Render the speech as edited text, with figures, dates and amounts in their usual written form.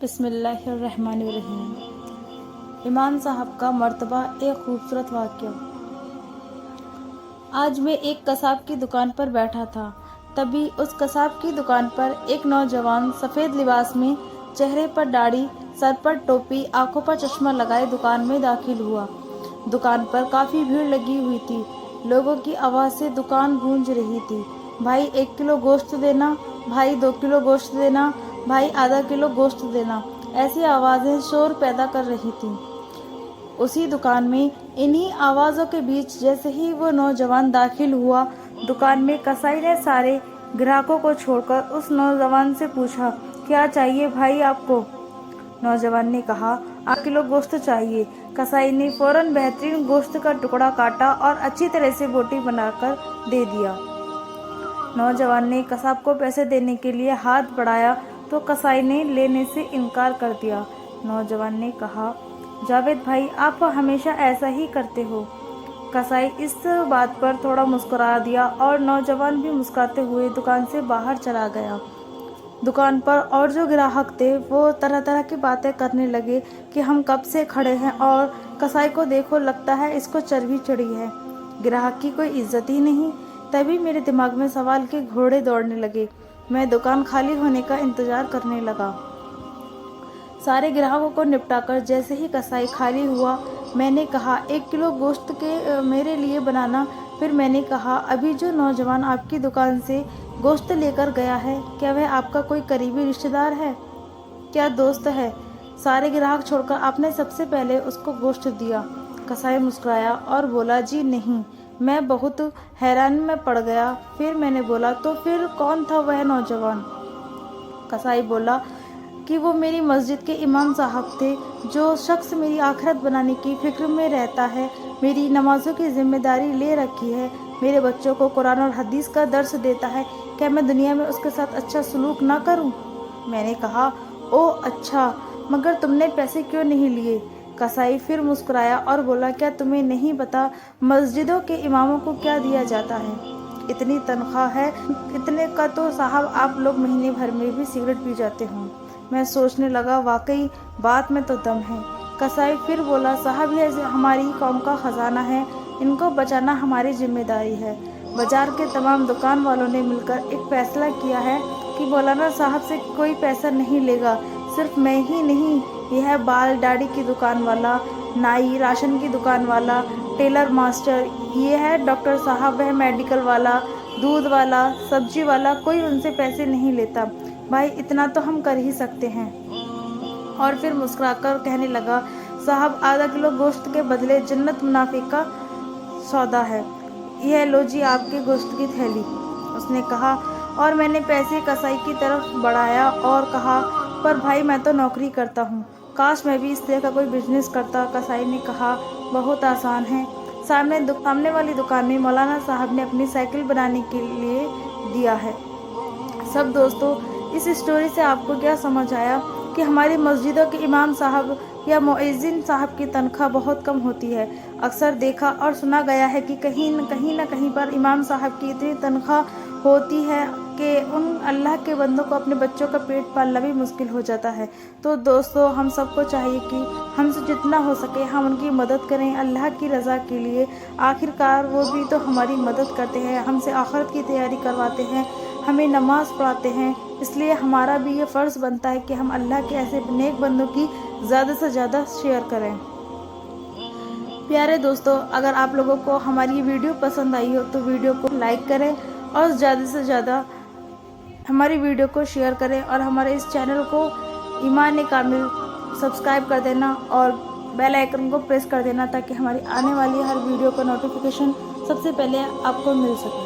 بسم اللہ الرحمن الرحیم۔ امام صاحب کا مرتبہ ایک خوبصورت واقعہ۔ آج میں ایک قصاب کی دکان پر بیٹھا تھا، تبھی اس قصاب کی دکان پر ایک نوجوان سفید لباس میں، چہرے پر داڑھی، سر پر ٹوپی، آنکھوں پر چشمہ لگائے دکان میں داخل ہوا۔ دکان پر کافی بھیڑ لگی ہوئی تھی، لوگوں کی آواز سے دکان گونج رہی تھی۔ بھائی 1 کلو گوشت دینا، بھائی 2 کلو گوشت دینا، بھائی آدھا کلو گوشت دینا، ایسی آوازیں شور پیدا کر رہی تھیں۔ اسی دکان میں انہی آوازوں کے بیچ جیسے ہی وہ نوجوان داخل ہوا، دکان میں کسائی نے سارے گراہکوں کو چھوڑ کر اس نوجوان سے پوچھا، کیا چاہیے بھائی آپ کو؟ نوجوان نے کہا، 8 کلو گوشت چاہیے۔ کسائی نے فوراً بہترین گوشت کا ٹکڑا کاٹا اور اچھی طرح سے بوٹی بنا کر دے دیا۔ نوجوان نے قصاب کو پیسے دینے کے لیے ہاتھ بڑھایا تو کسائی نے لینے سے انکار کر دیا۔ نوجوان نے کہا، جاوید بھائی آپ ہمیشہ ایسا ہی کرتے ہو۔ کسائی اس بات پر تھوڑا مسکرا دیا اور نوجوان بھی مسکراتے ہوئے دکان سے باہر چلا گیا۔ دکان پر اور جو گراہک تھے وہ طرح طرح کی باتیں کرنے لگے کہ ہم کب سے کھڑے ہیں اور کسائی کو دیکھو لگتا ہے اس کو چربی چڑھی ہے، گراہک کی کوئی عزت ہی نہیں۔ تبھی میرے دماغ میں سوال کے گھوڑے دوڑنے لگے۔ میں دکان خالی ہونے کا انتظار کرنے لگا۔ سارے گراہکوں کو نپٹا کر جیسے ہی کسائی خالی ہوا، میں نے کہا، 1 کلو گوشت میرے لیے بنانا۔ پھر میں نے کہا، ابھی جو نوجوان آپ کی دکان سے گوشت لے کر گیا ہے، کیا وہ آپ کا کوئی قریبی رشتہ دار ہے؟ کیا دوست ہے؟ سارے گراہک چھوڑ کر آپ نے سب سے پہلے اس کو گوشت دیا؟ کسائی مسکرایا اور بولا، جی نہیں۔ میں بہت حیرانی میں پڑ گیا۔ پھر میں نے بولا، تو پھر کون تھا وہ نوجوان؟ کسائی بولا کہ وہ میری مسجد کے امام صاحب تھے۔ جو شخص میری آخرت بنانے کی فکر میں رہتا ہے، میری نمازوں کی ذمہ داری لے رکھی ہے، میرے بچوں کو قرآن اور حدیث کا درس دیتا ہے، کیا میں دنیا میں اس کے ساتھ اچھا سلوک نہ کروں؟ میں نے کہا، اوہ اچھا، مگر تم نے پیسے کیوں نہیں لیے؟ کسائی پھر مسکرایا اور بولا، کیا تمہیں نہیں پتا مسجدوں کے اماموں کو کیا دیا جاتا ہے؟ اتنی تنخواہ ہے، اتنے کا تو صاحب آپ لوگ مہینے بھر میں بھی سگریٹ پی جاتے ہوں۔ میں سوچنے لگا، واقعی بات میں تو دم ہے۔ کسائی پھر بولا، صاحب یہ ہماری قوم کا خزانہ ہے، ان کو بچانا ہماری ذمہ داری ہے۔ بازار کے تمام دکان والوں نے مل کر ایک فیصلہ کیا ہے کہ مولانا صاحب سے کوئی پیسہ نہیں لے گا۔ صرف میں ہی نہیں، یہ ہے بال داڑھی کی دکان والا، نائی، راشن کی دکان والا، ٹیلر ماسٹر، یہ ہے ڈاکٹر صاحب، وہ میڈیکل والا، دودھ والا، سبزی والا، کوئی ان سے پیسے نہیں لیتا۔ بھائی اتنا تو ہم کر ہی سکتے ہیں۔ اور پھر مسکرا کر کہنے لگا، صاحب آدھا کلو گوشت کے بدلے جنت منافع کا سودا ہے، یہ لو جی آپ کے گوشت کی تھیلی۔ اس نے کہا، اور میں نے پیسے کسائی کی طرف بڑھایا اور کہا، پر بھائی میں تو نوکری کرتا ہوں، کاش میں بھی اس طرح کا کوئی بزنس کرتا۔ کسائی نے کہا، بہت آسان ہے، سامنے والی دکان میں مولانا صاحب نے اپنی سائیکل بنانے کے لیے دیا ہے۔ سب دوستو، اس اسٹوری سے آپ کو کیا سمجھ آیا کہ ہماری مسجدوں کے امام صاحب یا مؤذن صاحب کی تنخواہ بہت کم ہوتی ہے۔ اکثر دیکھا اور سنا گیا ہے کہ کہیں نہ کہیں پر امام صاحب کی اتنی تنخواہ ہوتی ہے کہ ان اللہ کے بندوں کو اپنے بچوں کا پیٹ پالنا بھی مشکل ہو جاتا ہے۔ تو دوستو، ہم سب کو چاہیے کہ ہم سے جتنا ہو سکے ہم ان کی مدد کریں اللہ کی رضا کے لیے۔ آخر کار وہ بھی تو ہماری مدد کرتے ہیں، ہم سے آخرت کی تیاری کرواتے ہیں، ہمیں نماز پڑھاتے ہیں، اس لیے ہمارا بھی یہ فرض بنتا ہے کہ ہم اللہ کے ایسے نیک بندوں کی زیادہ سے زیادہ شیئر کریں۔ پیارے دوستو، اگر آپ لوگوں کو ہماری ویڈیو پسند آئی ہو تو ویڈیو کو لائک کریں اور زیادہ سے زیادہ ہماری ویڈیو کو شیئر کریں، اور ہمارے اس چینل کو ایمان کامل سبسکرائب کر دینا اور بیل آئیکن کو پریس کر دینا تاکہ ہماری آنے والی ہر ویڈیو کا نوٹیفیکیشن سب سے پہلے آپ کو مل سکے۔